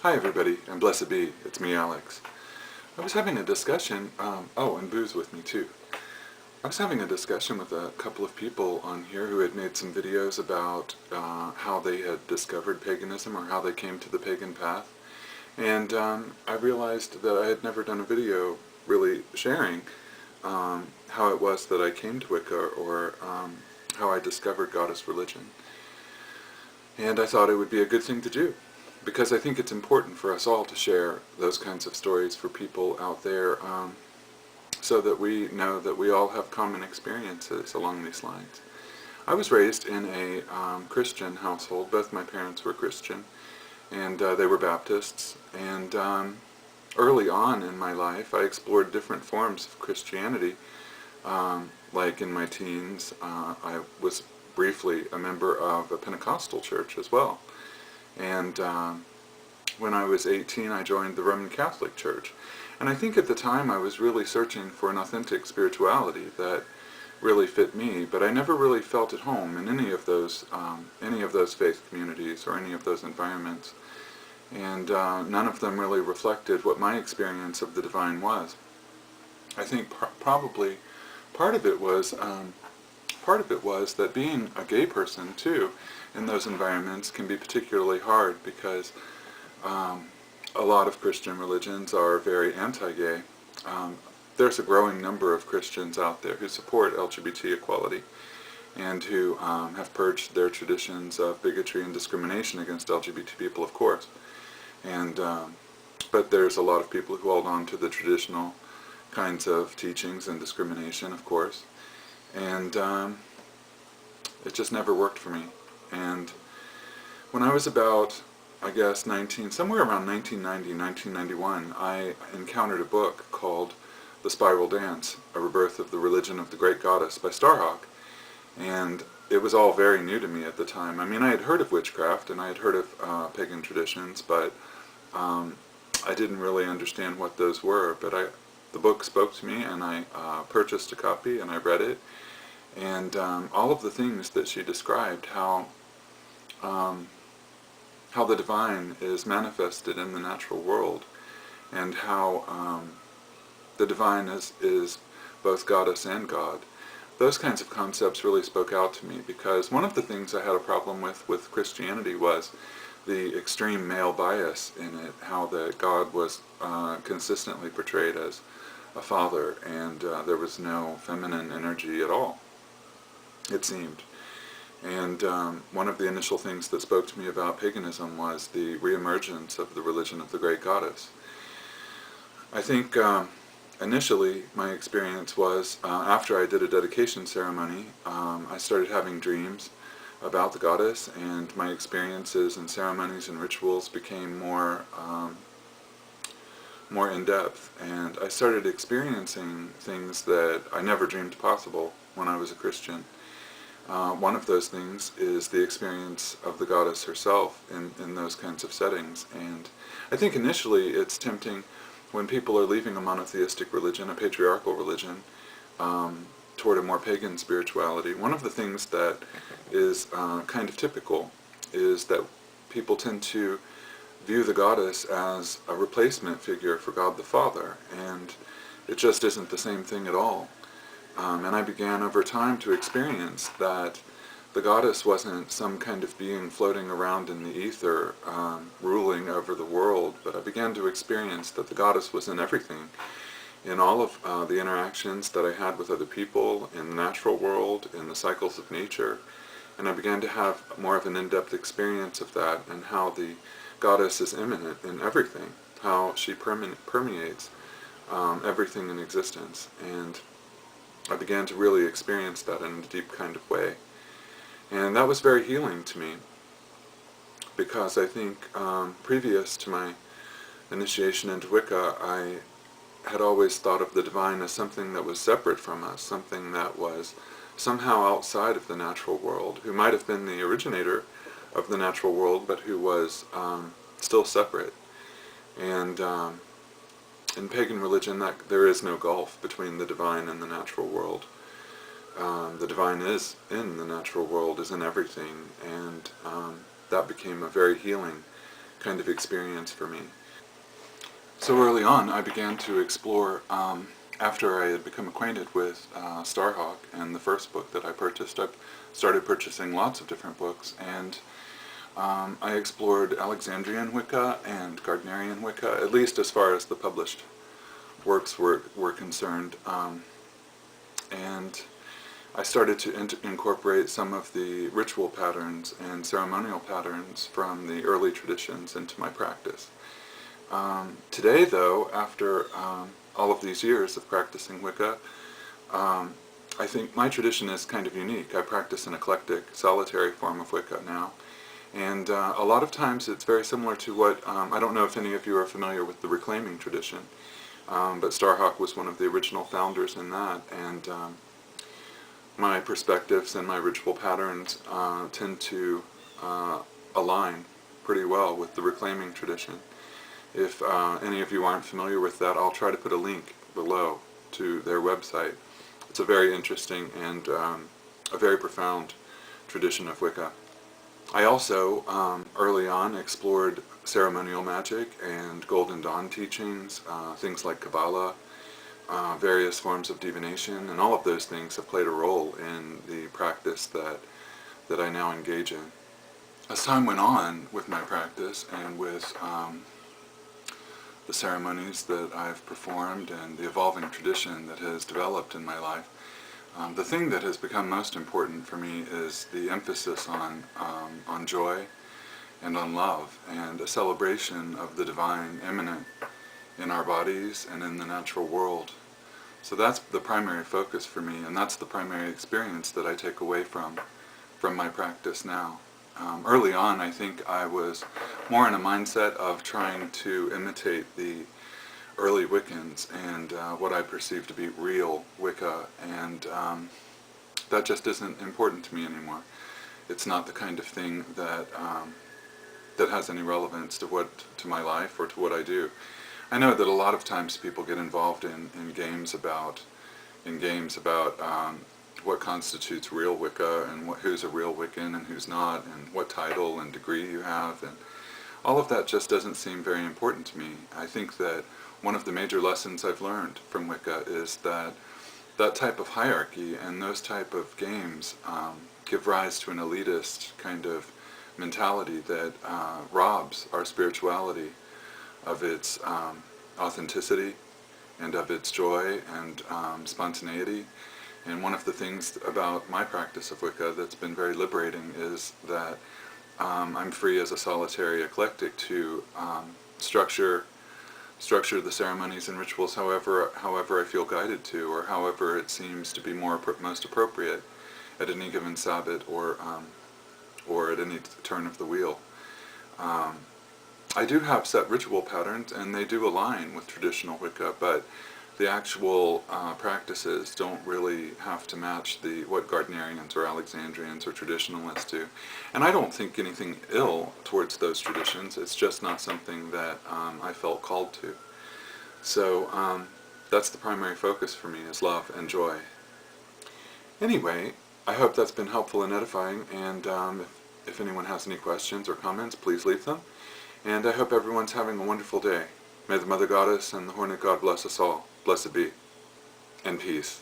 Hi everybody, and blessed be, it's me Alex. I was having a discussion, and Boo's with me too. I was having a discussion with a couple of people on here who had made some videos about how they had discovered paganism or how they came to the pagan path. And I realized that I had never done a video really sharing how it was that I came to Wicca or how I discovered goddess religion. And I thought it would be a good thing to do, because I think it's important for us all to share those kinds of stories for people out there, so that we know that we all have common experiences along these lines. I was raised in a Christian household. Both my parents were Christian, and they were Baptists. And early on in my life, I explored different forms of Christianity. Like in my teens, I was briefly a member of a Pentecostal church as well. And when I was 18, I joined the Roman Catholic Church. And I think at the time I was really searching for an authentic spirituality that really fit me, but I never really felt at home in any of those faith communities or any of those environments. And none of them really reflected what my experience of the divine was. I think probably part of it was that being a gay person too in those environments can be particularly hard, because a lot of Christian religions are very anti-gay. There's a growing number of Christians out there who support LGBT equality and who have purged their traditions of bigotry and discrimination against LGBT people, of course. And but there's a lot of people who hold on to the traditional kinds of teachings and discrimination, of course. And it just never worked for me. And when I was about, I guess, somewhere around 1990, 1991, I encountered a book called The Spiral Dance, A Rebirth of the Religion of the Great Goddess by Starhawk. And it was all very new to me at the time. I mean, I had heard of witchcraft and I had heard of pagan traditions, but I didn't really understand what those were. But the book spoke to me, and I purchased a copy and I read it. And all of the things that she described, how the divine is manifested in the natural world, and how the divine is both goddess and God. Those kinds of concepts really spoke out to me, because one of the things I had a problem with Christianity was the extreme male bias in it, how that God was consistently portrayed as a father, and there was no feminine energy at all, it seemed. And one of the initial things that spoke to me about paganism was the reemergence of the religion of the great goddess. I think initially my experience was, after I did a dedication ceremony, I started having dreams about the goddess, and my experiences and ceremonies and rituals became more in-depth, and I started experiencing things that I never dreamed possible when I was a Christian. One of those things is the experience of the goddess herself in those kinds of settings. And I think initially it's tempting when people are leaving a monotheistic religion, a patriarchal religion, toward a more pagan spirituality. One of the things that is kind of typical is that people tend to view the goddess as a replacement figure for God the Father, and it just isn't the same thing at all. And I began over time to experience that the goddess wasn't some kind of being floating around in the ether, ruling over the world, but I began to experience that the goddess was in everything, in all of the interactions that I had with other people, in the natural world, in the cycles of nature. And I began to have more of an in-depth experience of that, and how the goddess is immanent in everything, how she permeates everything in existence. And I began to really experience that in a deep kind of way. And that was very healing to me, because I think previous to my initiation into Wicca, I had always thought of the divine as something that was separate from us, something that was somehow outside of the natural world, who might have been the originator of the natural world, but who was still separate. And in pagan religion, there is no gulf between the divine and the natural world. The divine is in the natural world, is in everything, and that became a very healing kind of experience for me. So early on I began to explore, after I had become acquainted with Starhawk and the first book that I purchased, I started purchasing lots of different books, and I explored Alexandrian Wicca and Gardnerian Wicca, at least as far as the published works were concerned, and I started to incorporate some of the ritual patterns and ceremonial patterns from the early traditions into my practice. Today, though, after all of these years of practicing Wicca, I think my tradition is kind of unique. I practice an eclectic, solitary form of Wicca now, and a lot of times it's very similar to what, I don't know if any of you are familiar with the reclaiming tradition, but Starhawk was one of the original founders in that, and my perspectives and my ritual patterns tend to align pretty well with the reclaiming tradition. If any of you aren't familiar with that, I'll try to put a link below to their website. It's a very interesting and a very profound tradition of Wicca. I also, early on, explored ceremonial magic and Golden Dawn teachings, things like Kabbalah, various forms of divination, and all of those things have played a role in the practice that I now engage in. As time went on with my practice and with the ceremonies that I've performed and the evolving tradition that has developed in my life, the thing that has become most important for me is the emphasis on joy and on love and a celebration of the divine immanent in our bodies and in the natural world. So that's the primary focus for me, and that's the primary experience that I take away from my practice now. Early on, I think I was more in a mindset of trying to imitate the early Wiccans and what I perceive to be real Wicca, and that just isn't important to me anymore. It's not the kind of thing that that has any relevance to my life or to what I do. I know that a lot of times people get involved in games about what constitutes real Wicca and who's a real Wiccan and who's not, and what title and degree you have, and all of that just doesn't seem very important to me. I think that one of the major lessons I've learned from Wicca is that that type of hierarchy and those type of games give rise to an elitist kind of mentality that robs our spirituality of its authenticity and of its joy and spontaneity. And one of the things about my practice of Wicca that's been very liberating is that I'm free as a solitary eclectic to structure the ceremonies and rituals however I feel guided to, or however it seems to be most appropriate at any given Sabbath or at any turn of the wheel. I do have set ritual patterns, and they do align with traditional Wicca, but the actual practices don't really have to match what Gardnerians or Alexandrians or traditionalists do. And I don't think anything ill towards those traditions. It's just not something that I felt called to. So that's the primary focus for me, is love and joy. Anyway, I hope that's been helpful and edifying, and if anyone has any questions or comments, please leave them. And I hope everyone's having a wonderful day. May the Mother Goddess and the Horned God bless us all. Blessed be. And peace.